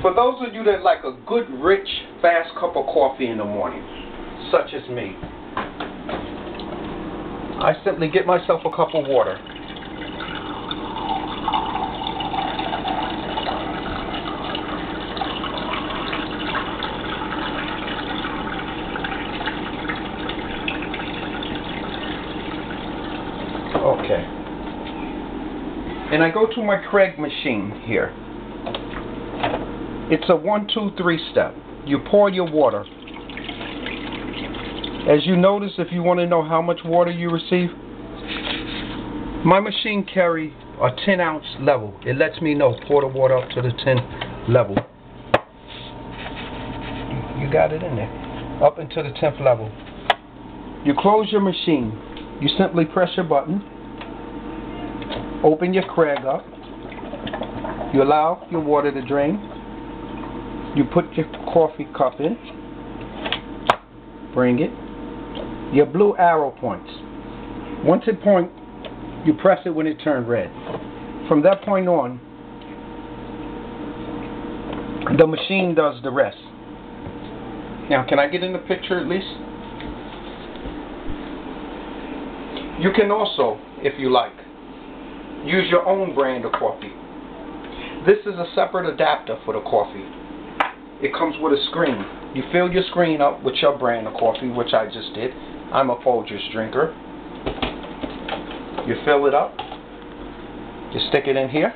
For those of you that like a good, rich, fast cup of coffee in the morning, such as me, I simply get myself a cup of water. Okay. And I go to my Keurig machine here. It's a 1, 2, 3 step. You pour your water. As you notice, if you want to know how much water you receive, my machine carry a 10-ounce level. It lets me know, pour the water up to the 10 level. You got it in there. Up into the 10th level. You close your machine. You simply press your button. Open your Keurig up. You allow your water to drain. You put your coffee cup in. Bring it. Your blue arrow points. Once it points, you press it when it turns red. From that point on, the machine does the rest. Now, can I get in the picture at least? You can also, if you like, use your own brand of coffee. This is a separate adapter for the coffee. It comes with a screen. You fill your screen up with your brand of coffee, which I just did. I'm a Folgers drinker. You fill it up. You stick it in here.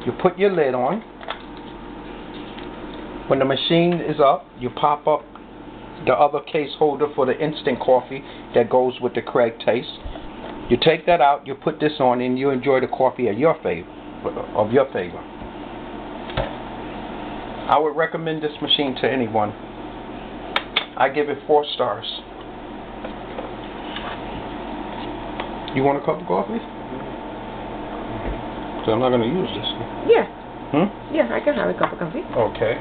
You put your lid on. When the machine is up, you pop up the other case holder for the instant coffee that goes with the Keurig taste. You take that out, you put this on, and you enjoy the coffee of your favor. I would recommend this machine to anyone. I give it 4 stars. You want a cup of coffee? So I'm not going to use this. Yeah. Yeah, I can have a cup of coffee. Okay.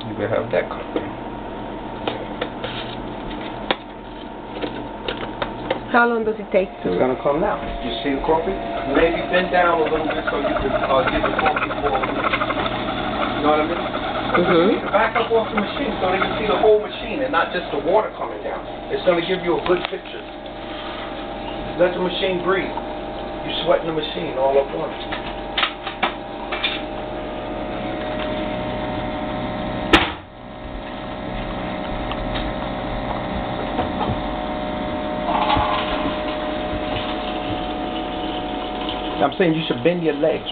You can have that cup. How long does it take to... It's going to come now. You see the coffee? Maybe bend down a little bit so you can get the coffee for you. You know what I mean? Back up off the machine so they can see the whole machine and not just the water coming down. It's going to give you a good picture. Let the machine breathe. You're sweating the machine all up once. I'm saying you should bend your legs.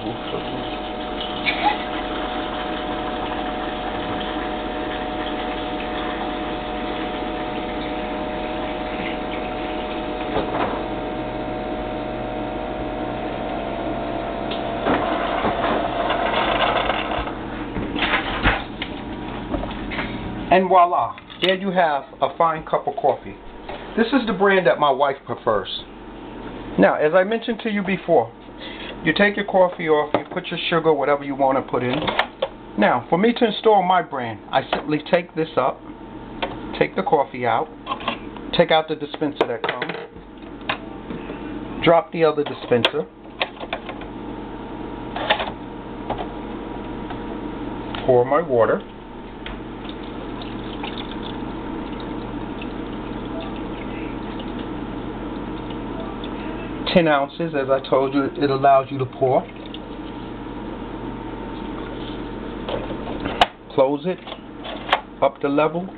And voila, there you have a fine cup of coffee. This is the brand that my wife prefers. Now, as I mentioned to you before, you take your coffee off, you put your sugar, whatever you want to put in. Now, for me to install my brand, I simply take this up, take the coffee out, take out the dispenser that comes, drop the other dispenser, pour my water, $10 ounces, as I told you, it allows you to pour. Close it, up the level,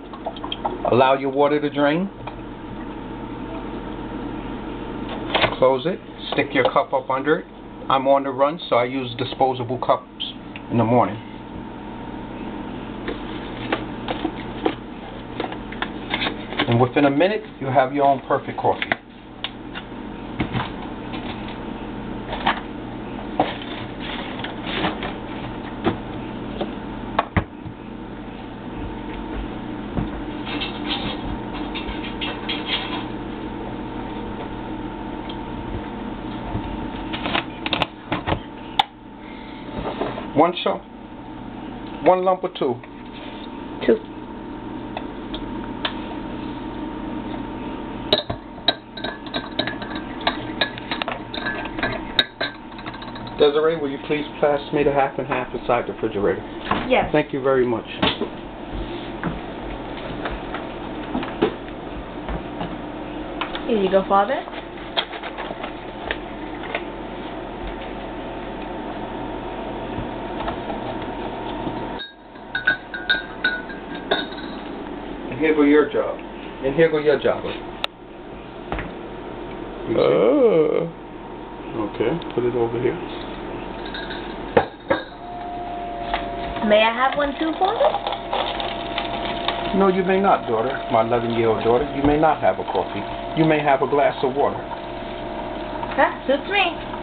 allow your water to drain. Close it, stick your cup up under it. I'm on the run, so I use disposable cups in the morning. And within a minute, you have your own perfect coffee. One shot? One lump or two? 2. Desiree, will you please pass me the half and half inside the refrigerator? Yes. Thank you very much. Here you go, Father. And here go your job. And here go your job. Okay, put it over here. May I have one too, Father? No, you may not, daughter. My 11-year-old daughter. You may not have a coffee. You may have a glass of water. That suits me.